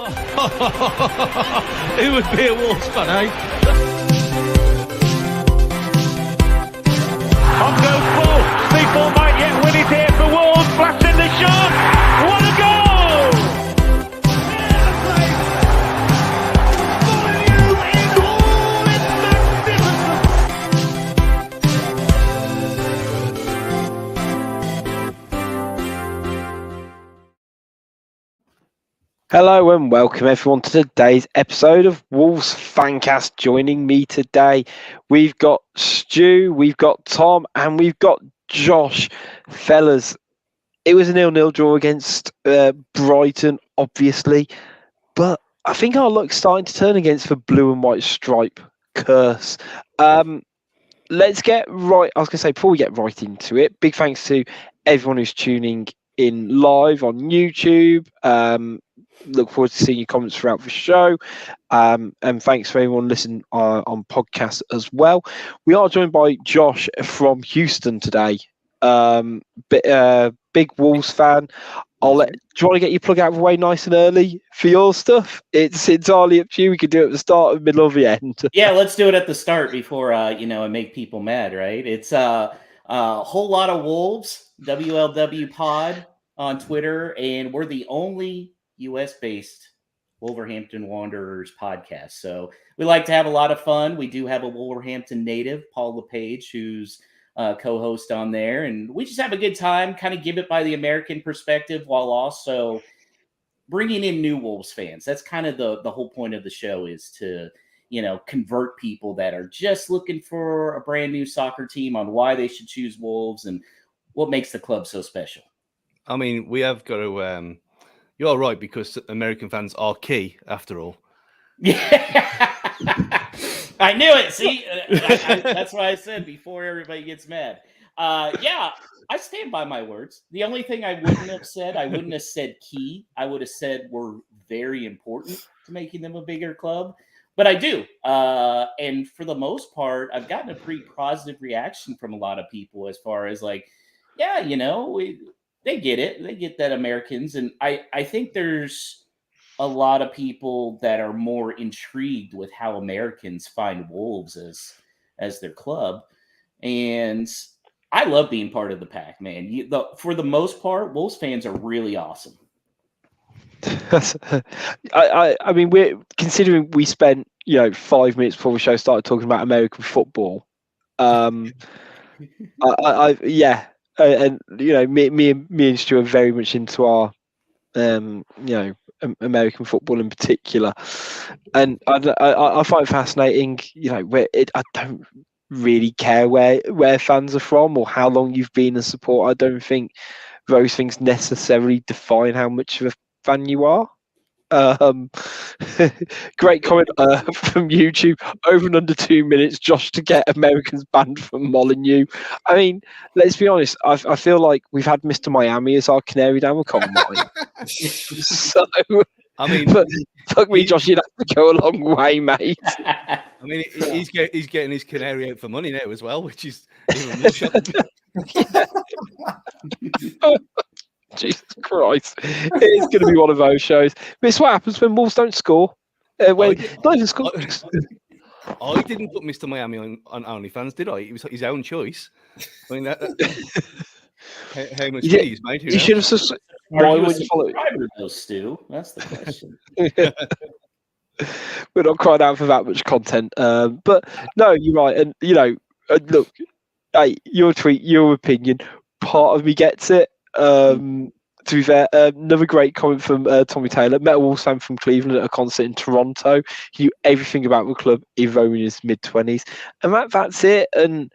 Who would be a Wolves fan, eh? On goes Bull. People might yet win it here for Wolves. Blasting the shot. What a goal! Hello and welcome everyone to today's episode of Wolves Fancast. Joining me today, we've got Stu, we've got Tom, and we've got Josh. Fellas, it was a 0-0 draw against Brighton, obviously, but I think our luck's starting to turn against the blue and white stripe curse. Let's get right. I was going to say, before we get right into it, big thanks to everyone who's tuning in live on YouTube. Look forward to seeing your comments throughout the show. And thanks for everyone listening on podcasts as well. We are joined by Josh from Houston today. Big Wolves fan. Do you want to get your plug out of the way nice and early for your stuff? It's entirely up to you. We could do it at the start, the middle, or the end. Yeah, let's do it at the start before I make people mad, right? It's a whole lot of Wolves, WLW Pod on Twitter, and we're the only US-based Wolverhampton Wanderers podcast. So we like to have a lot of fun. We do have a Wolverhampton native, Paul LePage, who's co-host on there. And we just have a good time, kind of give it by the American perspective while also bringing in new Wolves fans. That's kind of the whole point of the show, is to, convert people that are just looking for a brand new soccer team on why they should choose Wolves and what makes the club so special. I mean, we have got to... You're right, because American fans are key, after all. Yeah, I knew it. See, that's why I said before everybody gets mad. Yeah, I stand by my words. The only thing I wouldn't have said key. I would have said we're very important to making them a bigger club. But I do. And for the most part, I've gotten a pretty positive reaction from a lot of people as far as like, yeah, they get it. They get that Americans. And I think there's a lot of people that are more intrigued with how Americans find Wolves as their club. And I love being part of the pack, man. For the most part, Wolves fans are really awesome. I mean, we're considering we spent 5 minutes before the show started talking about American football. And me and Stu are very much into our American football in particular, and I find it fascinating. I don't really care where fans are from or how long you've been a supporter. I don't think those things necessarily define how much of a fan you are. Great comment from YouTube. Over and under 2 minutes, Josh to get Americans banned from Molineux. I mean, let's be honest. I feel like we've had Mr. Miami as our canary down the coal mine. So, I mean, fuck me, Josh. You'd have to go a long way, mate. I mean, he's getting his canary out for money now as well, which is even more shocking. Jesus Christ. It's going to be one of those shows. But it's what happens when Wolves don't score. Not even score. I didn't put Mr. Miami on OnlyFans, did I? It was his own choice. I mean, how much fees, mate? You should have why would you follow those, Stu? That's the question. We're not crying out for that much content. But no, you're right. And, look, hey, your tweet, your opinion, part of me gets it. To be fair, another great comment from Tommy Taylor. Met a Wolves fan from Cleveland at a concert in Toronto. He knew everything about the club, even in his mid-20s. And that's it. And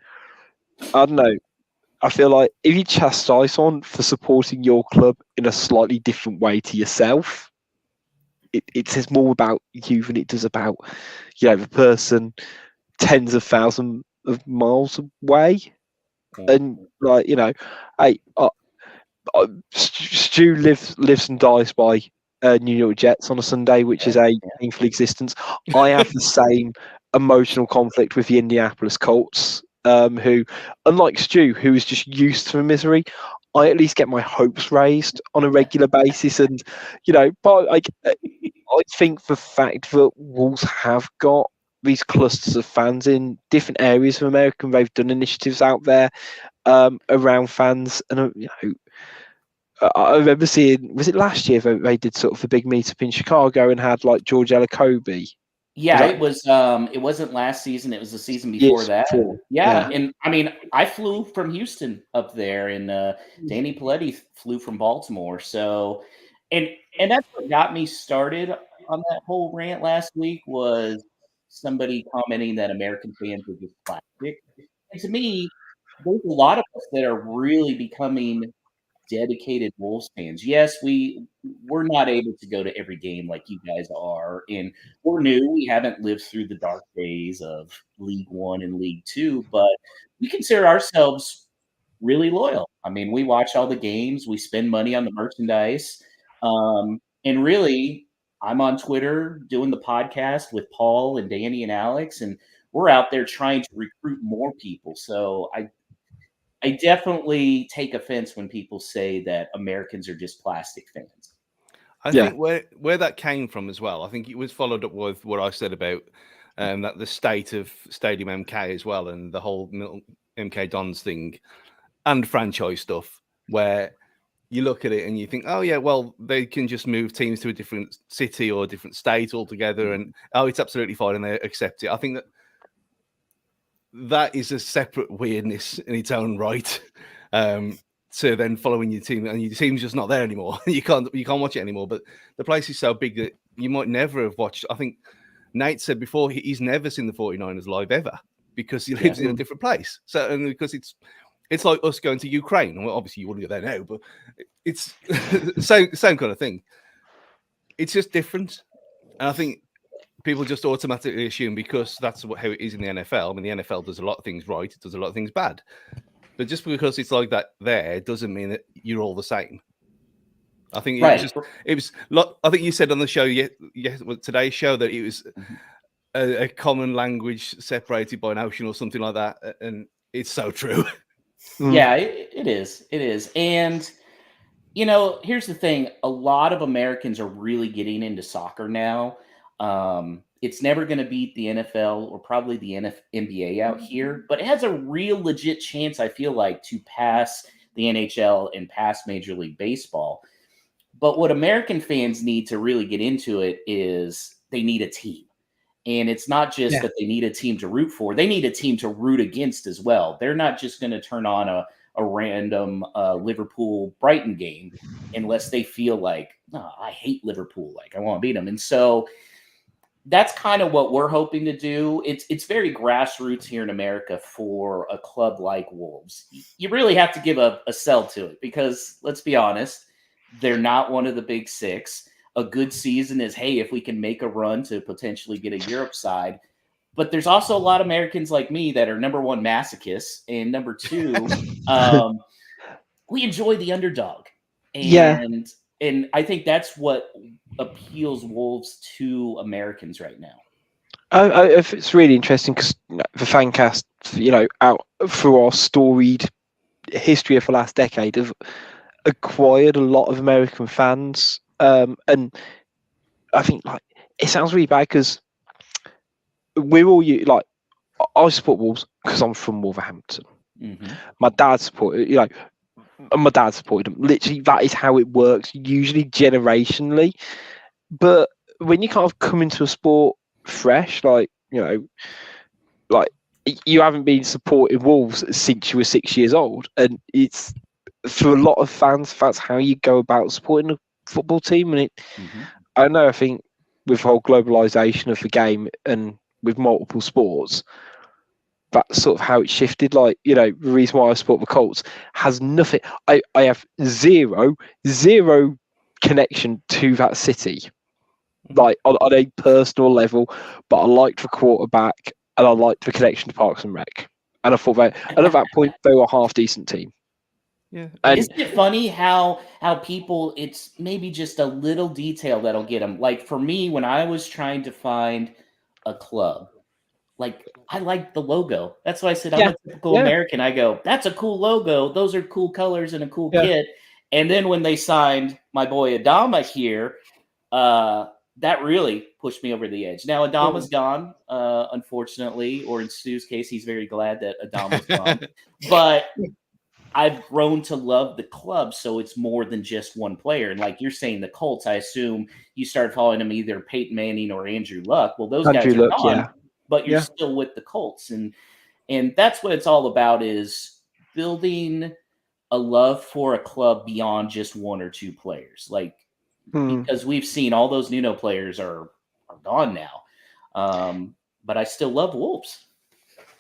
I don't know. I feel like if you chastise someone for supporting your club in a slightly different way to yourself, it says more about you than it does about, the person tens of thousands of miles away. And hey, Stu lives and dies by New York Jets on a Sunday, which is a painful existence. I have the same emotional conflict with the Indianapolis Colts, who, unlike Stu, who is just used to the misery, I at least get my hopes raised on a regular basis. And, I think the fact that Wolves have got these clusters of fans in different areas of America, and they've done initiatives out there around fans, and I remember seeing, was it last year they did sort of a big meetup in Chicago and had like George Elokobi. Yeah, it was. It wasn't last season. It was the season before Years that. before, Yeah, and I mean, I flew from Houston up there, and Danny Paletti flew from Baltimore. So, and that's what got me started on that whole rant last week was somebody commenting that American fans are just plastic. And to me, there's a lot of us that are really becoming dedicated Wolves fans. Yes, we're not able to go to every game like you guys are, and we're new. We haven't lived through the dark days of League One and League Two, but we consider ourselves really loyal. I mean, we watch all the games, we spend money on the merchandise, and really, I'm on Twitter doing the podcast with Paul and Danny and Alex, and we're out there trying to recruit more people. So I definitely take offense when people say that Americans are just plastic fans. I think where that came from as well, I think it was followed up with what I said about that the state of Stadium MK as well, and the whole MK Dons thing and franchise stuff, where you look at it and you think, oh yeah, well, they can just move teams to a different city or a different state altogether, and it's absolutely fine, and they accept it. I think that is a separate weirdness in its own right. To then following your team, and your team's just not there anymore. you can't watch it anymore. But the place is so big that you might never have watched. I think Nate said before he's never seen the 49ers live ever because he lives in a different place. So, and because it's like us going to Ukraine. Well, obviously you wouldn't go there now, but it's same kind of thing. It's just different, and I think people just automatically assume because that's how it is in the NFL. I mean, the NFL does a lot of things right, it does a lot of things bad. But just because it's like that there doesn't mean that you're all the same. I think it was. I think you said on the show today's show that it was a common language separated by an ocean or something like that, and it's so true. Yeah, it is. It is, and here's the thing: a lot of Americans are really getting into soccer now. It's never going to beat the NFL or probably the NBA out here, but it has a real legit chance, I feel like, to pass the NHL and pass Major League Baseball. But what American fans need to really get into it is they need a team. And it's not just that they need a team to root for. They need a team to root against as well. They're not just going to turn on a random Liverpool-Brighton game unless they feel like, I hate Liverpool. Like, I want to beat them. And so that's kind of what we're hoping to do. It's very grassroots here in America for a club like Wolves. You really have to give a sell to it because, let's be honest, they're not one of the big six. A good season is, hey, if we can make a run to potentially get a Europe side. But there's also a lot of Americans like me that are, number one, masochists, and number two, we enjoy the underdog. And I think that's what appeals Wolves to Americans right now. It's really interesting because the Fancast, out through our storied history of the last decade, have acquired a lot of American fans. And I think it sounds really bad because we're all I support Wolves because I'm from Wolverhampton. Mm-hmm. My dad supported, my dad supported them. Literally, that is how it works, usually generationally. But when you kind of come into a sport fresh, you haven't been supporting Wolves since you were 6 years old, and it's for a lot of fans, that's how you go about supporting a football team. And I don't know, I think with the whole globalization of the game and with multiple sports, that's sort of how it shifted. The reason why I support the Colts has nothing. I have zero connection to that city, on a personal level. But I liked the quarterback and I liked the connection to Parks and Rec. And I thought and at that point they were a half decent team. Yeah. And isn't it funny how people, it's maybe just a little detail that'll get them. Like for me, when I was trying to find a club, I like the logo. That's why I said I'm a typical American. I go, that's a cool logo. Those are cool colors and a cool kit. And then when they signed my boy Adama here, that really pushed me over the edge. Now Adama's gone, unfortunately, or in Stu's case, he's very glad that Adama's gone. But I've grown to love the club, so it's more than just one player. And like you're saying, the Colts, I assume you started following them either Peyton Manning or Andrew Luck. Well, those guys are gone, but you're still with the Colts, and that's what it's all about: is building a love for a club beyond just one or two players. Like because we've seen all those Nuno players are gone now, but I still love Wolves.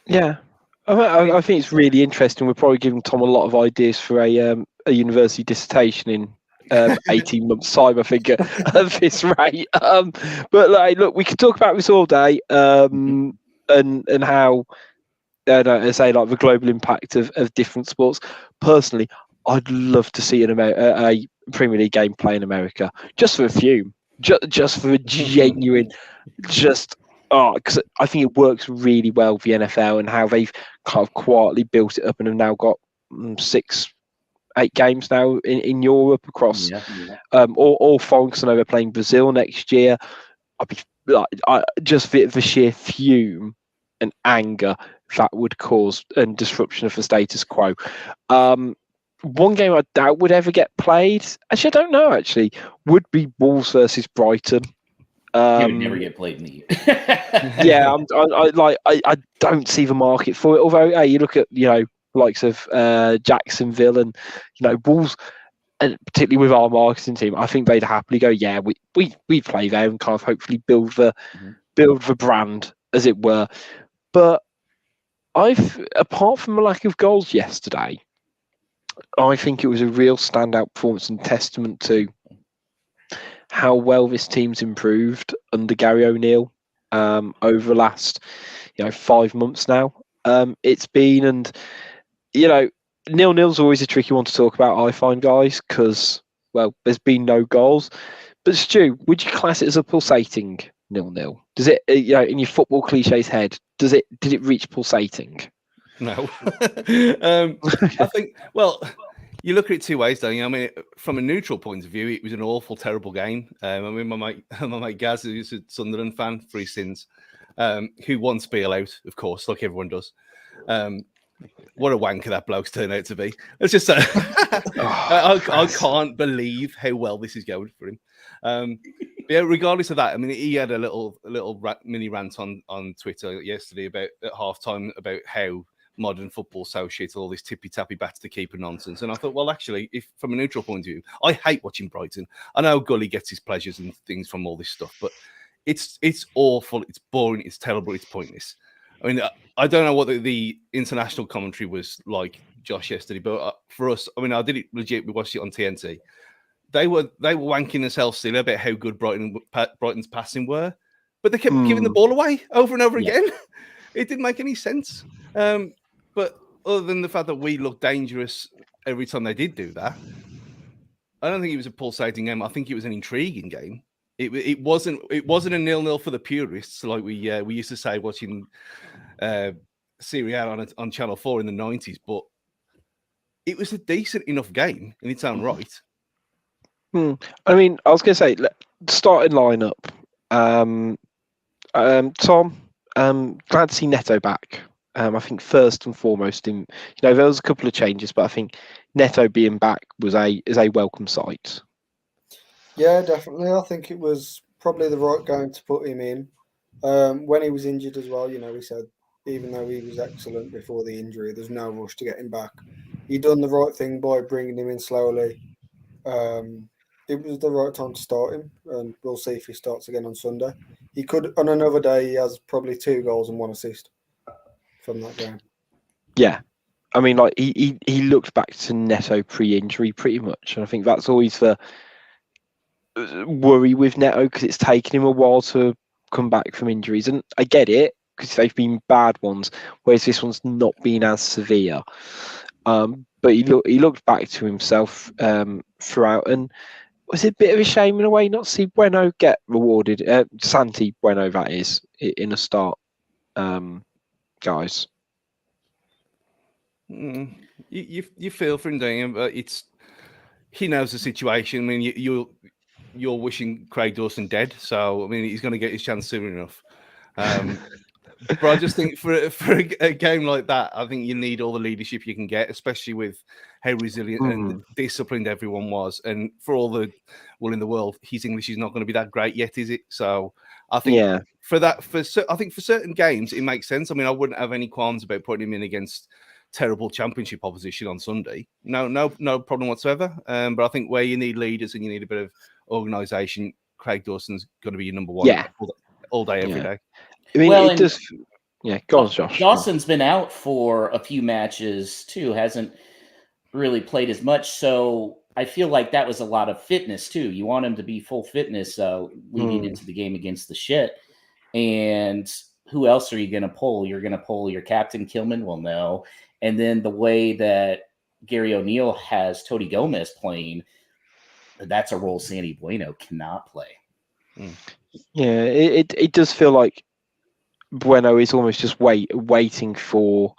Yeah. I think it's really interesting. We're probably giving Tom a lot of ideas for a university dissertation in 18 months' time, I think, at this rate. But like, look, we could talk about this all day, and how, I say, like the global impact of different sports. Personally, I'd love to see a Premier League game play in America, just for a few, just for a genuine, because I think it works really well with the NFL and how they've kind of quietly built it up and have now got 6-8 games now in Europe across all foreign. Because I know they're playing Brazil next year. I'd be like, just the sheer fume and anger that would cause and disruption of the status quo. One game I doubt would ever get played, actually I don't know, would be Wolves versus Brighton. It would never get played in the Yeah, I don't see the market for it. Although, you look at likes of Jacksonville and Wolves, and particularly with our marketing team, I think they'd happily go. Yeah, we play there and kind of hopefully build the brand, as it were. But apart from the lack of goals yesterday, I think it was a real standout performance and testament to how well this team's improved under Gary O'Neill over the last 5 months now. It's been, and 0-0's always a tricky one to talk about, I find, guys, because there's been no goals. But Stu, would you class it as a pulsating 0-0? Does it, in your football cliches head, did it reach pulsating? No. I think, you look at it two ways, don't you? I mean, from a neutral point of view, it was an awful, terrible game. I mean, my mate Gaz, who's a Sunderland fan for his sins, who wants Beale out, of course, like everyone does. What a wanker that bloke's turned out to be. It's just I can't believe how well this is going for him. Yeah, regardless of that, I mean, he had a little mini rant on Twitter yesterday about at halftime about how modern football so shit, all this tippy-tappy bats to keeper nonsense. And I thought, well, actually, if from a neutral point of view, I hate watching Brighton. I know Gully gets his pleasures and things from all this stuff, but it's awful, it's boring, it's terrible, it's pointless. I mean, I don't know what the international commentary was like, Josh, yesterday, but for us, I mean, I did it legit. We watched it on TNT. They were wanking themselves still about how good Brighton's passing were, but they kept giving the ball away over and over again. It didn't make any sense. But other than the fact that we looked dangerous every time they did do that, I don't think it was a pulsating game. I think it was an intriguing game. It wasn't a 0-0 for the purists, like we used to say watching Serie A on Channel 4 in the 90s. But it was a decent enough game in its own right. I mean, I was going to say, starting lineup. Tom, glad to see Neto back. I think first and foremost, there was a couple of changes, but I think Neto being back is a welcome sight. Yeah, definitely. I think it was probably the right game to put him in. When he was injured as well, he said, even though he was excellent before the injury, there's no rush to get him back. He done the right thing by bringing him in slowly. It was the right time to start him, and we'll see if he starts again on Sunday. He could, on another day, he has probably 2 goals and 1 assist from that game. Yeah. I mean, like he looked back to Neto pre-injury pretty much, and I think that's always the worry with Neto, because it's taken him a while to come back from injuries, and I get it because they've been bad ones, whereas this one's not been as severe. But he looked back to himself throughout, and was it a bit of a shame in a way not to see Bueno get rewarded? Santi Bueno, that is, in a start, guys. You feel for him, don't you? But he knows the situation. I mean, you're wishing Craig Dawson dead. So I mean, he's going to get his chance soon enough. But I just think for a game like that, I think you need all the leadership you can get, especially with how resilient and disciplined everyone was. And for all the will in the world, his English is not going to be that great yet, is it? So I think I think for certain games it makes sense. I mean, I wouldn't have any qualms about putting him in against terrible championship opposition on Sunday. No problem whatsoever. But I think where you need leaders and you need a bit of organisation, Craig Dawson's going to be your number one all day, every day. I mean, it does. Yeah, go on, Josh. Dawson's been out for a few matches too, hasn't really played as much. So I feel like that was a lot of fitness too. You want him to be full fitness leading into the game against the shit. And who else are you going to pull? You're going to pull your captain, Kilman? Well, no. And then the way that Gary O'Neill has Tony Gomez playing, that's a role Sandy Bueno cannot play. Yeah, it does feel like Bueno is almost just waiting for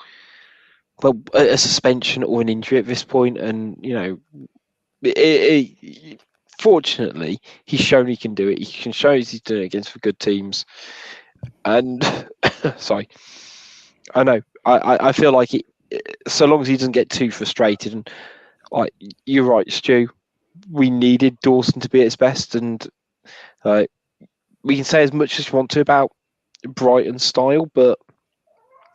a suspension or an injury at this point, and fortunately he's shown he can do it. He can show he's doing it against the good teams, and sorry, I know I feel like so long as he doesn't get too frustrated, and you're right, Stu, we needed Dawson to be at his best, and we can say as much as you want to about Brighton style, but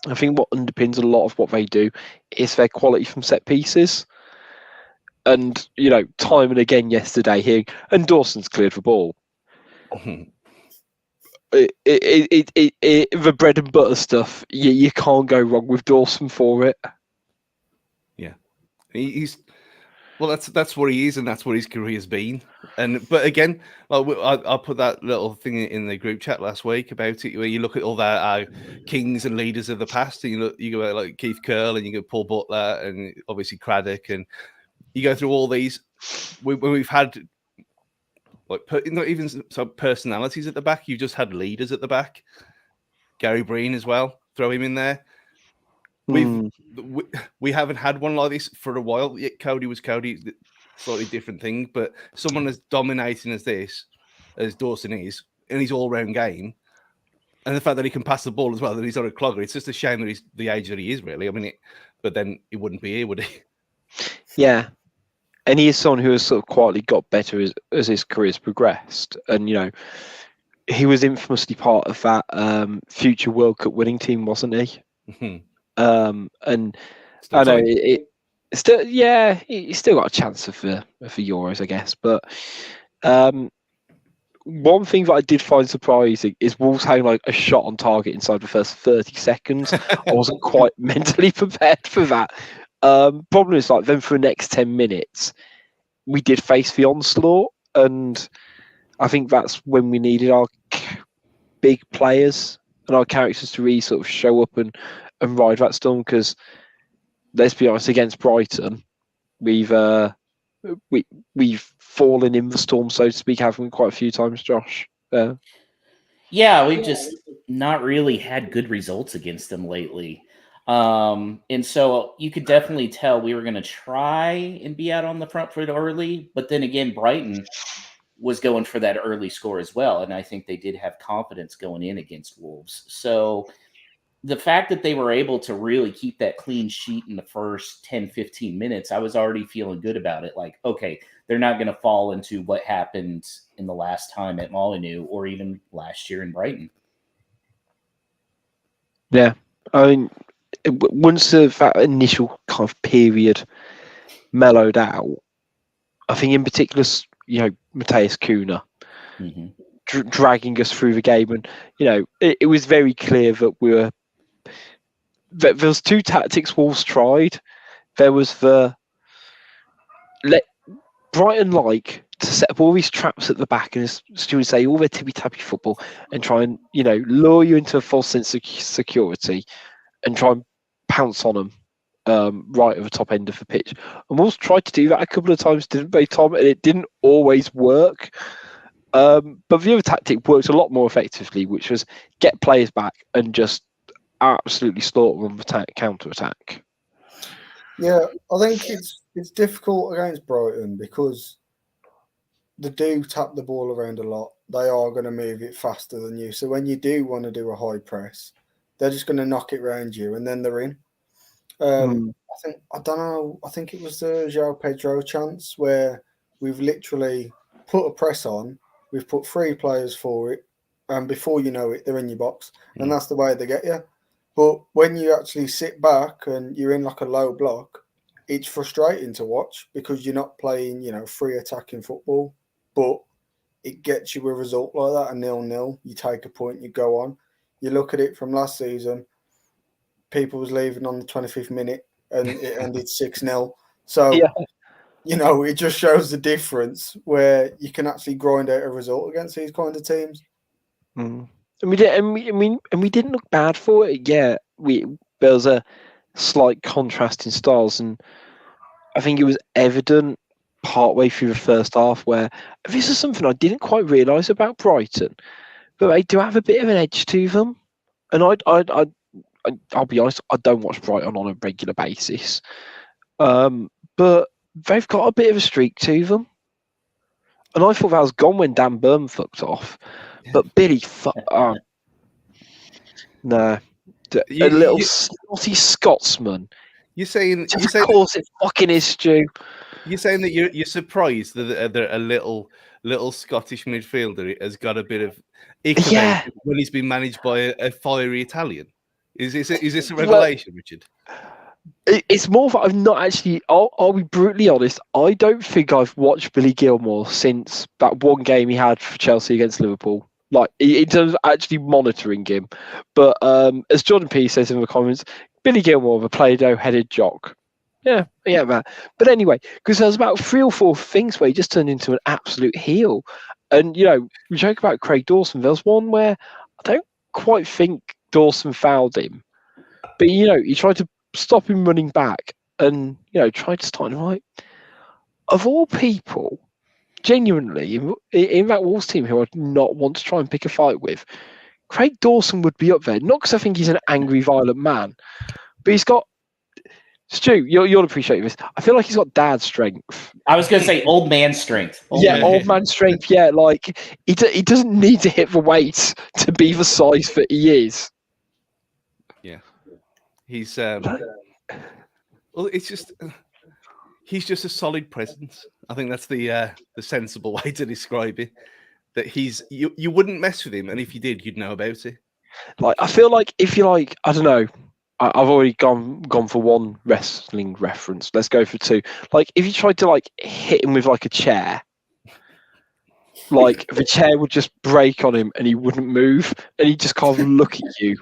I think what underpins a lot of what they do is their quality from set pieces. And time and again yesterday here, and Dawson's cleared the ball. The bread and butter stuff, you can't go wrong with Dawson for it. Yeah, that's what he is, and that's what his career has been. But again, I put that little thing in the group chat last week about it, where you look at all our kings and leaders of the past, and you go like Keith Curl, and you go Paul Butler, and obviously Craddock, and you go through all these. When we've had not even some personalities at the back, you've just had leaders at the back. Gary Breen as well. Throw him in there. We haven't had one like this for a while. Yet Cody was Cody, slightly different thing, but someone as dominating as Dawson is in his all-round game, and the fact that he can pass the ball as well, that he's on a clogger. It's just a shame that he's the age that he is, really. I mean, but then he wouldn't be here, would he? Yeah, and he is someone who has sort of quietly got better as his career's progressed, and he was infamously part of that future World Cup winning team, wasn't he? And still I know he's still got a chance for Euros, I guess. But one thing that I did find surprising is Wolves having like a shot on target inside the first 30 seconds. I wasn't quite mentally prepared for that. Problem is, then for the next 10 minutes, we did face the onslaught, and I think that's when we needed our big players and our characters to really sort of show up and ride that storm, because let's be honest, against Brighton, we've fallen in the storm, so to speak, haven't we, quite a few times, Josh? Yeah, we've just not really had good results against them lately. And so you could definitely tell we were going to try and be out on the front foot early, but then again, Brighton was going for that early score as well, and I think they did have confidence going in against Wolves. So the fact that they were able to really keep that clean sheet in the first 10, 15 minutes, I was already feeling good about it. Like, okay, they're not going to fall into what happened in the last time at Molineux or even last year in Brighton. Yeah. I mean, once that initial kind of period mellowed out, I think in particular, Matthias Cunha dragging us through the game. And, it was very clear that there was two tactics Wolves tried. There was Brighton to set up all these traps at the back, and as Stu would say, all their tippy-tappy football, and try and, lure you into a false sense of security and try and pounce on them right at the top end of the pitch. And Wolves tried to do that a couple of times, didn't they, Tom? And it didn't always work. But the other tactic worked a lot more effectively, which was get players back and just absolutely slaughter them with counter-attack. Yeah, I think it's difficult against Brighton because they do tap the ball around a lot. They are going to move it faster than you. So when you do want to do a high press, they're just going to knock it around you, and then they're in. I don't know. I think it was the João Pedro chance where we've literally put a press on. We've put 3 players for it, and before you know it, they're in your box, and that's the way they get you. But when you actually sit back and you're in like a low block, it's frustrating to watch because you're not playing, free attacking football. But it gets you a result like that, a 0-0. You take a point, you go on. You look at it from last season. People was leaving on the 25th minute, and it ended 6-0. So, it just shows the difference where you can actually grind out a result against these kind of teams. And we didn't look bad for it. Yeah, there was a slight contrast in styles, and I think it was evident partway through the first half where this is something I didn't quite realise about Brighton, but they do have a bit of an edge to them. And I'll be honest, I don't watch Brighton on a regular basis, but they've got a bit of a streak to them. And I thought that was gone when Dan Burn fucked off, but Billy, no. A little snotty Scotsman. You're saying of course it fucking is, Stu. You're saying that you're surprised that a little Scottish midfielder has got a bit of ick when he's been managed by a fiery Italian. Is this a revelation, Richard? It's more that I've not actually. I'll be brutally honest. I don't think I've watched Billy Gilmour since that one game he had for Chelsea against Liverpool. Like in terms of actually monitoring him, but as Jordan P says in the comments, Billy Gilmour, the Play-Doh headed jock. Yeah, man. But anyway, because there's about 3 or 4 things where he just turned into an absolute heel, and we joke about Craig Dawson. There was one where I don't quite think Dawson fouled him, but he tried to stop him running back, and tried to start him right. Of all people. Genuinely, in that Wolves team who I'd not want to try and pick a fight with, Craig Dawson would be up there. Not because I think he's an angry, violent man, but he's got... Stu, you'll appreciate this. I feel like he's got dad strength. I was going to say old man strength. Old man strength, yeah. Like, he doesn't need to hit the weight to be the size that he is. Yeah. He's... well, it's just... He's just a solid presence. I think that's the sensible way to describe it. That you wouldn't mess with him, and if you did, you'd know about it. Like I feel like if you I don't know, I've already gone for one wrestling reference. Let's go for 2. Like if you tried to hit him with a chair, the chair would just break on him, and he wouldn't move, and he'd just kind of look at you.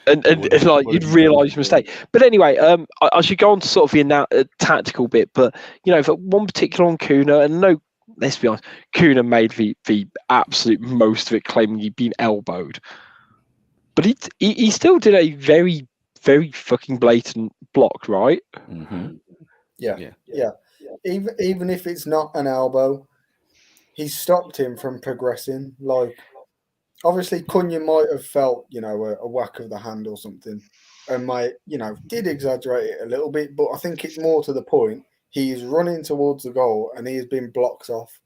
And you'd realise your mistake. But anyway, I should go on to sort of the tactical bit. But for one particular on Kuna, and no, let's be honest, Kuna made the absolute most of it, claiming he'd been elbowed. But he still did a very, very fucking blatant block, right? Mm-hmm. Yeah. Even if it's not an elbow, he stopped him from progressing. Obviously, Cunha might have felt, a whack of the hand or something, and did exaggerate it a little bit. But I think it's more to the point. He is running towards the goal, and he has been blocked off,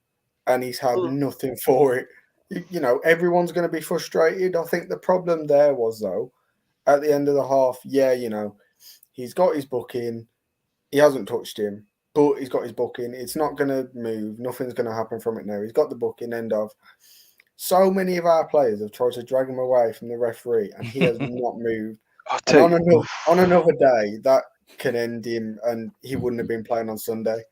and he's had nothing for it. Everyone's going to be frustrated. I think the problem there was, though, at the end of the half, he's got his booking. He hasn't touched him, but he's got his booking. It's not going to move. Nothing's going to happen from it now. He's got the booking, end of. So many of our players have tried to drag him away from the referee, and he has not moved. On another day, that can end him, and he wouldn't have been playing on Sunday.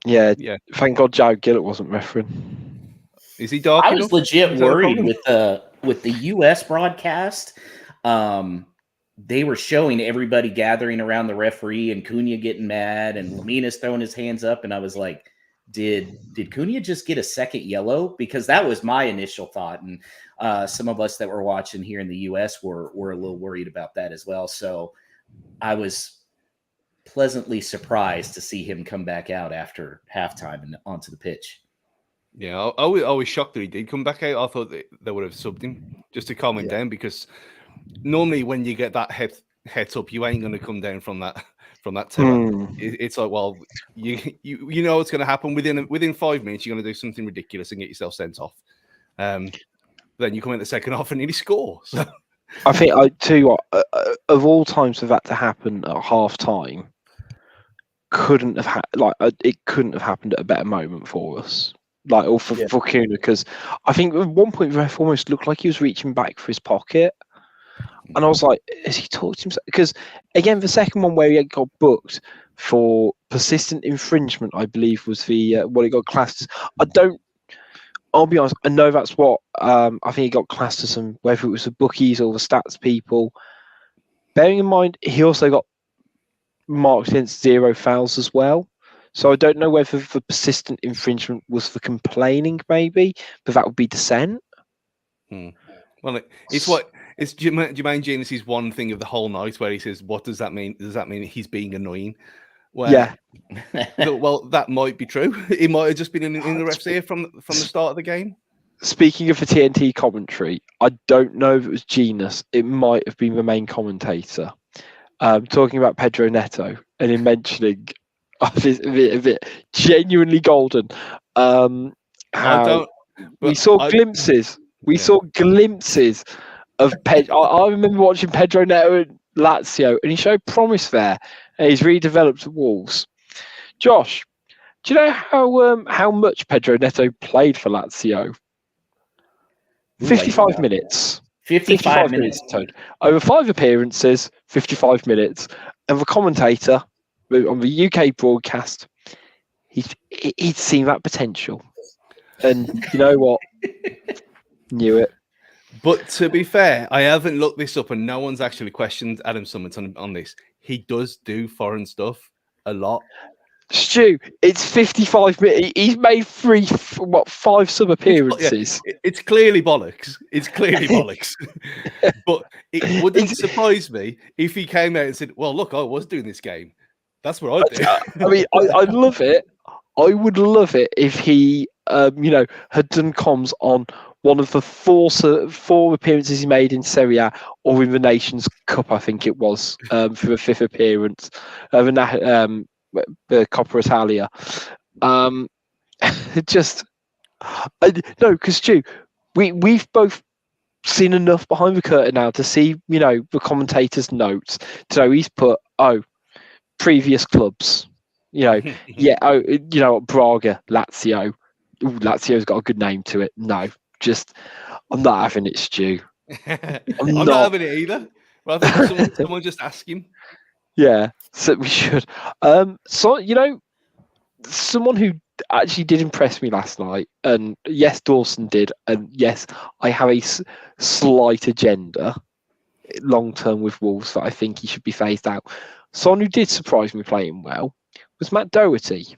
Yeah. Thank God Joe Gillett wasn't refereeing. Is he dark? I was legit worried with the US broadcast. They were showing everybody gathering around the referee and Cunha getting mad and Lemina's throwing his hands up, and I was like, Did Cunha just get a second yellow? Because that was my initial thought, and some of us that were watching here in the U.S. were a little worried about that as well. So I was pleasantly surprised to see him come back out after halftime and onto the pitch. Yeah, I was shocked that he did come back out. I thought they would have subbed him just to calm him down, because normally when you get that head up, you ain't going to come down from from that terror. It's like, well, you know what's going to happen within 5 minutes. You're going to do something ridiculous and get yourself sent off. Then you come in the second half and nearly score. So. I think I tell you what, of all times for that to happen at half time, it couldn't have happened at a better moment for us. For Kuna, because I think at one point Ref almost looked like he was reaching back for his pocket, and I was like, "Has he talked to himself?" Because again, the second one where he got booked for persistent infringement, I believe was the what he got classed as. I'll be honest, I know that's what I think he got classed as, whether it was the bookies or the stats people. Bearing in mind, he also got marked against 0 fouls as well. So I don't know whether the persistent infringement was for complaining, maybe, but that would be dissent. Well, it's Jermaine Genius's one thing of the whole night where he says, "What does that mean? Does that mean he's being annoying?" Well, that might be true. It might have just been in the ref's ear from the start of the game. Speaking of the TNT commentary, I don't know if it was Genius. It might have been the main commentator talking about Pedro Neto and him mentioning a bit genuinely golden. We saw glimpses. We saw glimpses of Pedro. I remember watching Pedro Neto at Lazio, and he showed promise there. And he's really developed at Wolves. Josh, do you know how much Pedro Neto played for Lazio? 55 minutes. 55 minutes. Over 5 appearances, 55 minutes. And the commentator on the UK broadcast, he'd seen that potential. And you know what? Knew it. But to be fair, I haven't looked this up, and no one's actually questioned Adam Summit on this. He does do foreign stuff a lot. Stu, it's 55 minutes. He's made 5 sub appearances. It's clearly bollocks. But it wouldn't surprise me if he came out and said, "Well, look, I was doing this game. That's what I did." I mean, I love it. I would love it if he, had done comms on one of the 4 appearances he made in Serie A or in the Nations Cup, I think it was, for the 5th appearance of the Coppa Italia. Because Stu, we've both seen enough behind the curtain now to see, the commentator's notes. So he's put, previous clubs, Braga, Lazio. Ooh, Lazio's got a good name to it. No, I'm not having it, Stu. I'm not having it either. Well, I think someone just ask him. Yeah, so we should. Someone who actually did impress me last night, and yes, Dawson did, and yes, I have a slight agenda long term with Wolves that I think he should be phased out. Someone who did surprise me playing well was Matt Doherty.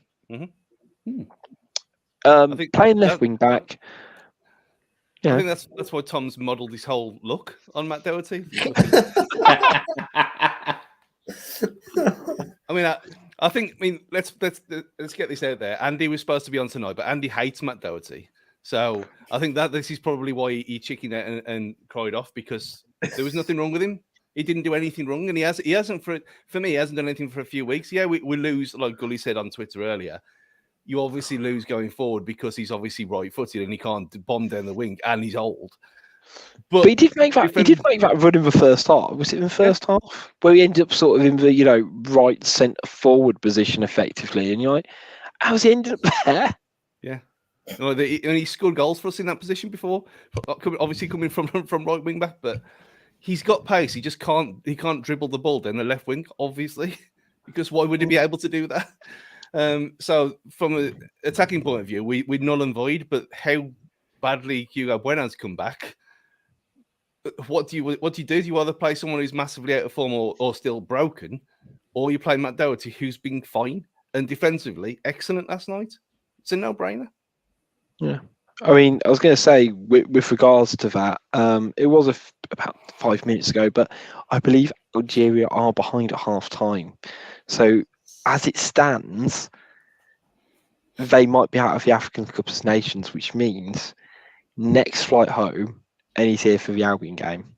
Playing left wing back. Yeah. I think that's why Tom's modelled his whole look on Matt Doherty. I think let's get this out there. Andy was supposed to be on tonight, but Andy hates Matt Doherty. So I think that this is probably why he chickened out and cried off, because there was nothing wrong with him. He didn't do anything wrong, and he hasn't for me. He hasn't done anything for a few weeks. Yeah, we lose, like Gully said on Twitter earlier. You obviously lose going forward because he's obviously right-footed and he can't bomb down the wing, and he's old. But he did make that. He did make that run in the first half. Was it in the first half where he ended up sort of in the right centre forward position effectively? And you're like, how's he ended up there? Yeah, and he scored goals for us in that position before. Obviously coming from right wing back, but he's got pace. He just can't. He can't dribble the ball down the left wing, obviously, because why would he be able to do that? So from an attacking point of view, we null and void. But how badly Hugo Bueno's come back? What do you do? Do you either play someone who's massively out of form or still broken, or you play Matt Doherty, who's been fine and defensively excellent last night? It's a no-brainer. Yeah. I mean, I was going to say, with regards to that, it was about 5 minutes ago, but I believe Algeria are behind at half-time. So, as it stands, they might be out of the African Cup of Nations, which means next flight home, and he's here for the Albion game.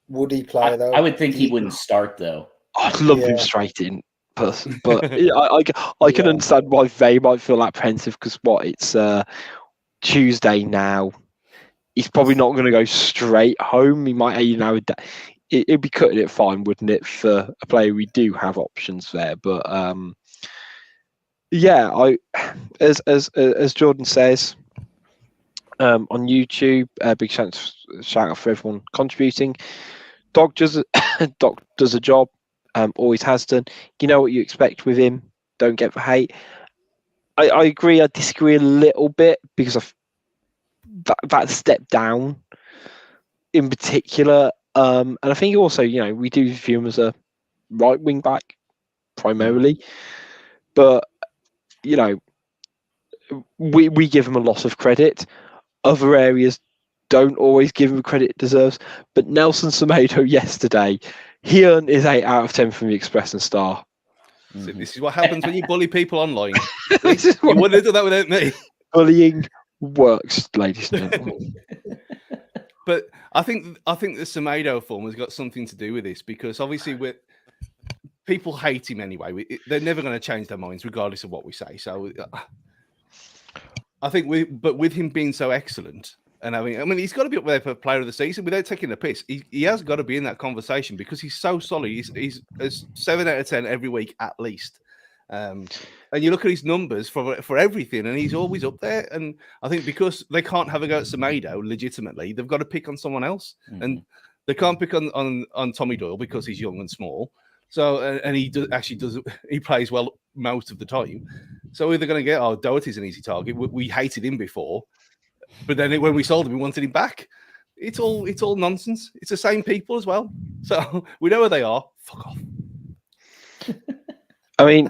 Would he play, though? I would think he wouldn't start, though. I'd love him straight in. But I can understand why they might feel apprehensive because it's Tuesday now. He's probably not going to go straight home. He might, it'd be cutting it fine, wouldn't it, for a player? We do have options there, but as Jordan says on YouTube, big shout out for everyone contributing. Doc does a job, always has done. You know what you expect with him. Don't get the hate. I agree. I disagree a little bit because of that step down in particular. And I think also, we do view him as a right wing back primarily, but we give him a lot of credit. Other areas don't always give him the credit it deserves. But Nelson Semedo yesterday, he earned his 8 out of 10 from the Express and Star. So this is what happens when you bully people online. You wouldn't have done that without me. Bullying works, ladies and gentlemen. But I think the Semedo form has got something to do with this because obviously people hate him anyway. They're never going to change their minds regardless of what we say. So I think with him being so excellent, and I mean he's got to be up there for Player of the Season without taking a piss. He has got to be in that conversation because he's so solid. He's 7 out of 10 every week at least. And you look at his numbers for everything, and he's always up there. And I think because they can't have a go at Semedo legitimately, they've got to pick on someone else, and they can't pick on Tommy Doyle because he's young and small. So and he he plays well most of the time. So we're going to get Doherty's an easy target. We hated him before, but then when we sold him, we wanted him back. It's all nonsense. It's the same people as well. So we know where they are. Fuck off. I mean,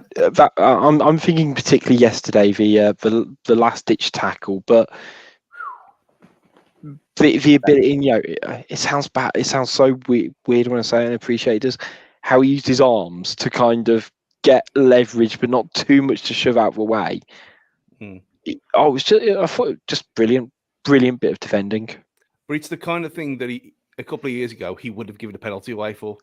I'm thinking particularly yesterday the last ditch tackle, but the ability, it sounds bad. It sounds so weird when I say it, and I appreciate it. Does how he used his arms to kind of get leverage, but not too much to shove out the way. I thought it was just brilliant bit of defending. But it's the kind of thing that a couple of years ago he would have given a penalty away for.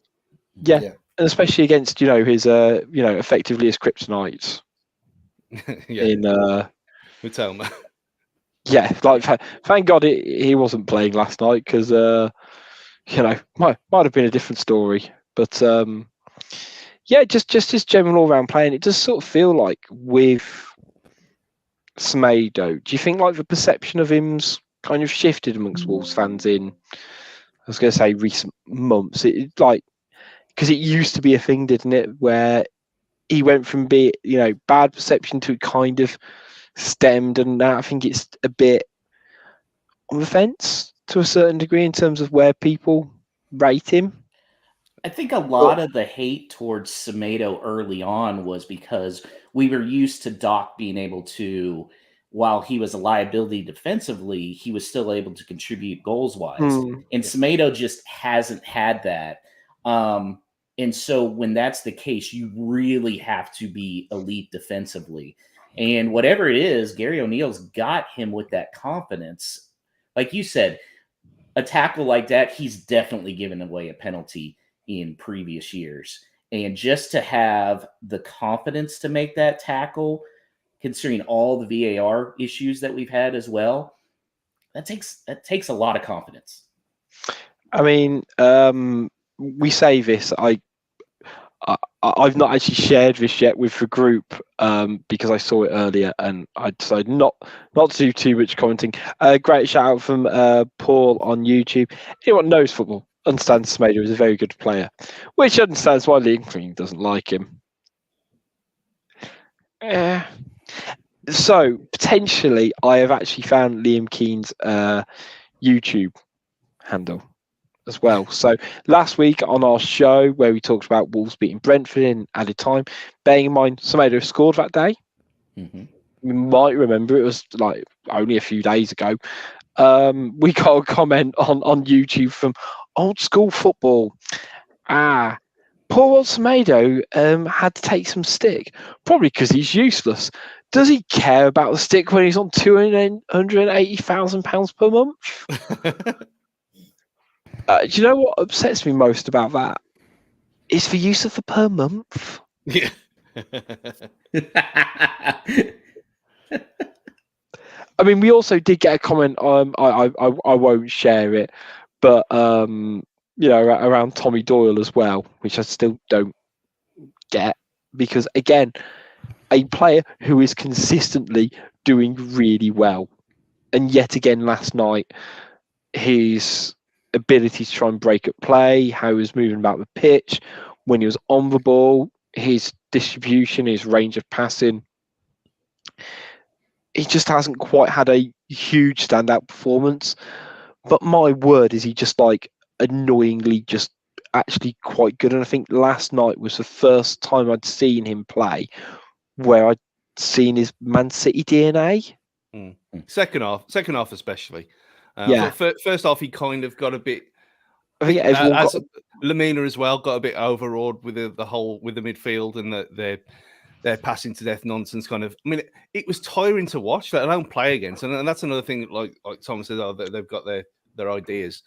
Yeah. And especially against his effectively his kryptonite. With Telma. Yeah, like thank God he wasn't playing last night because might have been a different story. But just his general all-round playing, it does sort of feel like with Semedo, do you think like the perception of him's kind of shifted amongst Wolves fans in, I was going to say recent months? It like because it used to be a thing, didn't it, where he went from being bad perception to kind of stemmed, and now I think it's a bit on the fence to a certain degree in terms of where people rate him. I think a lot of the hate towards Semedo early on was because we were used to Doc being able to, while he was a liability defensively, he was still able to contribute goals-wise. And Semedo just hasn't had that. And so when that's the case, you really have to be elite defensively. And whatever it is, Gary O'Neill's got him with that confidence. Like you said, a tackle like that, he's definitely given away a penalty in previous years. And just to have the confidence to make that tackle, considering all the VAR issues that we've had as well, that takes a lot of confidence. I mean, we say this. I've not actually shared this yet with the group because I saw it earlier and I decided not to do too much commenting. Great shout out from Paul on YouTube. Anyone knows football understands Semedo is a very good player, which understands why Liam Green doesn't like him. So potentially, I have actually found Liam Keen's YouTube handle as well. So last week on our show where we talked about Wolves beating Brentford in added time, bearing in mind Semedo scored that day. You might remember it was like only a few days ago. We got a comment on YouTube from Old School Football. Poor old Semedo had to take some stick, probably because he's useless. Does he care about the stick when he's on £280,000 per month? Do you know what upsets me most about that? It's the use of the per month. Yeah. I mean, we also did get a comment. I won't share it, but around Tommy Doyle as well, which I still don't get, because again, a player who is consistently doing really well, and yet again last night, his ability to try and break up play, how he was moving about the pitch, when he was on the ball, his distribution, his range of passing. He just hasn't quite had a huge standout performance. But my word, is he just like annoyingly just actually quite good. And I think last night was the first time I'd seen him play where I'd seen his Man City DNA. Second half especially. Yeah. First half he kind of got a bit. I think everyone got Lamina as well got a bit overawed with the midfield and their passing to death nonsense kind of. I mean, it was tiring to watch, let alone play against, and that's another thing. Like Thomas says, they've got their ideas,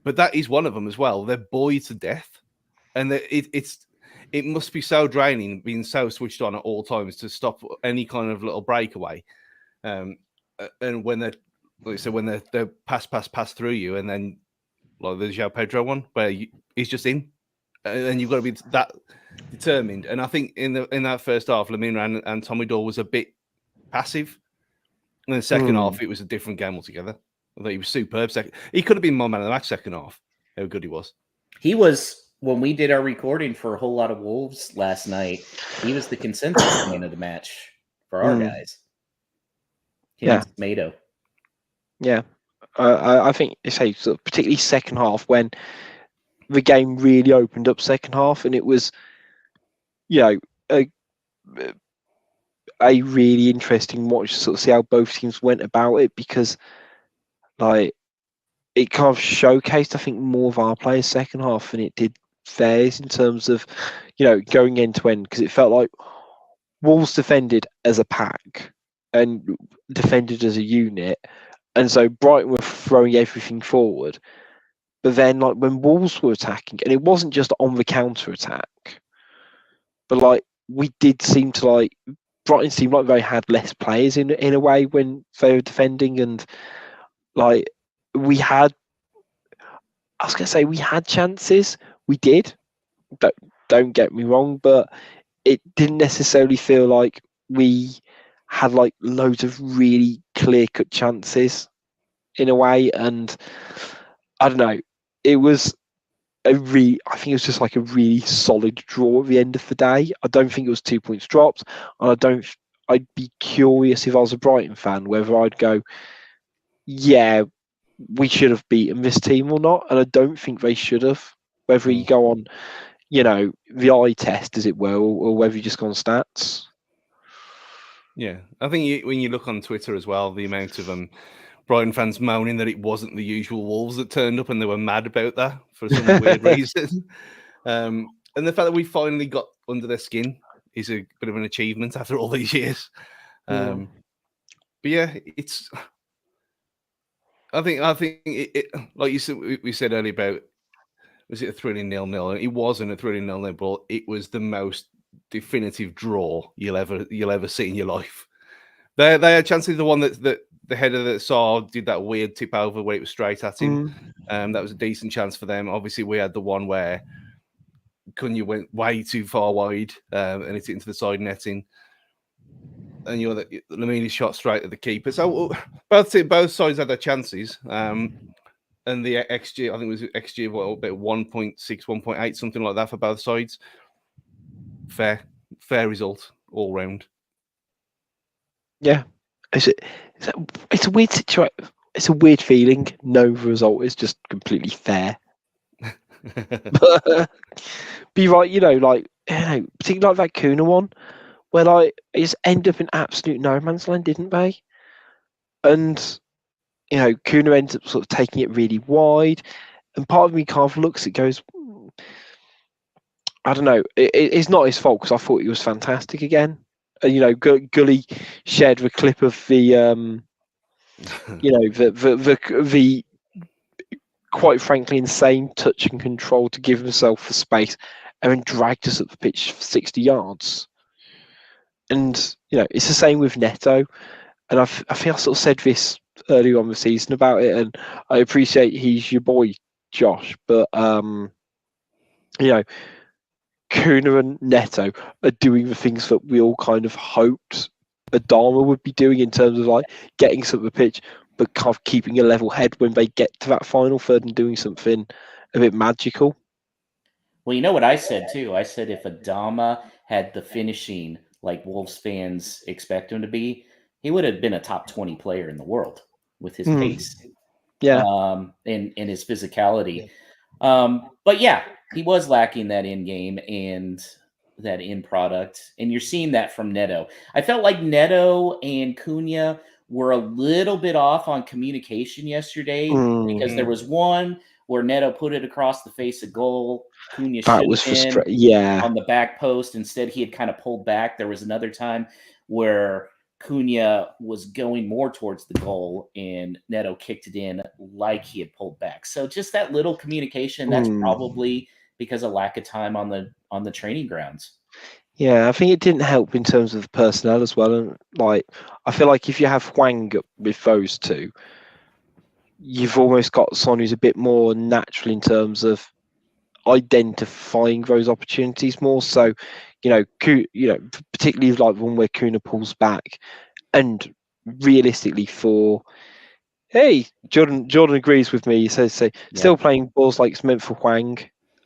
but that is one of them as well. They're buoyed to death, and it must be so draining being so switched on at all times to stop any kind of little breakaway. And when they're, like I said, when they're pass through you, and then like the João Pedro one where he's just in, and you've got to be that determined. And I think in that first half, Lamina and Tommy Doyle was a bit passive. In the second half, it was a different game altogether. I thought he was superb. He could have been more man of the match second half. How good he was. He was, when we did our recording for a whole lot of Wolves last night, he was the consensus man of the match for our guys. Tomato. Yeah. I think it's sort of particularly second half when the game really opened up second half, and it was, a really interesting watch to sort of see how both teams went about it, because like it kind of showcased, I think, more of our players second half than it did theirs in terms of, going end to end, because it felt like Wolves defended as a pack and defended as a unit. And so Brighton were throwing everything forward. But then, like, when Wolves were attacking, and it wasn't just on the counter attack, but like we did seem to like Brighton seemed like they had less players in a way when they were defending, and like we had chances. We did. Don't get me wrong, but it didn't necessarily feel like we had like loads of really clear-cut chances in a way. And I don't know, it was I think it was just like a really solid draw at the end of the day. I don't think it was 2 points dropped, and I'd be curious if I was a Brighton fan whether I'd go, yeah, we should have beaten this team or not. And I don't think they should have, whether you go on, the eye test, as it were, or whether you just go on stats. Yeah, I think when you look on Twitter as well, the amount of Brighton fans moaning that it wasn't the usual Wolves that turned up, and they were mad about that for some weird reason. And the fact that we finally got under their skin is a bit of an achievement after all these years. But yeah, it's. I think it like you said, we said earlier about, was it a thrilling 0-0? It wasn't a thrilling 0-0, but it was the most definitive draw you'll ever see in your life. They had chances. The one that the header that Saw did that weird tip over where it was straight at him. That was a decent chance for them. Obviously, we had the one where Cunha went way too far wide and it's into the side netting. And Lamina's shot straight at the keeper. So both sides had their chances. And the XG, I think it was XG of about 1.6, 1.8, something like that for both sides. Fair result all round. Yeah, it's a weird situation. It's a weird feeling. No result is just completely fair. But be right, particularly like that Cunha one, where like it just ended up in absolute no man's land, didn't they? And Cunha ends up sort of taking it really wide, and part of me kind of looks, it goes, I don't know. It's not his fault, because I thought he was fantastic again. And Gully shared the clip of the, the quite frankly insane touch and control to give himself the space, and then dragged us up the pitch for 60 yards. And it's the same with Neto. And I think I sort of said this earlier on the season about it, and I appreciate he's your boy, Josh, but Kuna and Neto are doing the things that we all kind of hoped Adama would be doing in terms of like getting some of the pitch, but kind of keeping a level head when they get to that final third and doing something a bit magical. Well, you know what I said too? I said if Adama had the finishing like Wolves fans expect him to be, he would have been a top 20 player in the world with his pace. Yeah. And his physicality. But yeah, he was lacking that in game and that in product. And you're seeing that from Neto. I felt like Neto and Cunha were a little bit off on communication yesterday because there was one where Neto put it across the face of goal. Cunha That was on the back post. Instead, he had kind of pulled back. There was another time where Cunha was going more towards the goal and Neto kicked it in like he had pulled back. So just that little communication, that's probably because of lack of time on the training grounds. Yeah, I think it didn't help in terms of personnel as well. And like, I feel like if you have Hwang with those two, you've almost got someone who's a bit more natural in terms of identifying those opportunities more. So, particularly like one where Kuna pulls back, and realistically Jordan agrees with me. He says, still playing balls like it's meant for Hwang,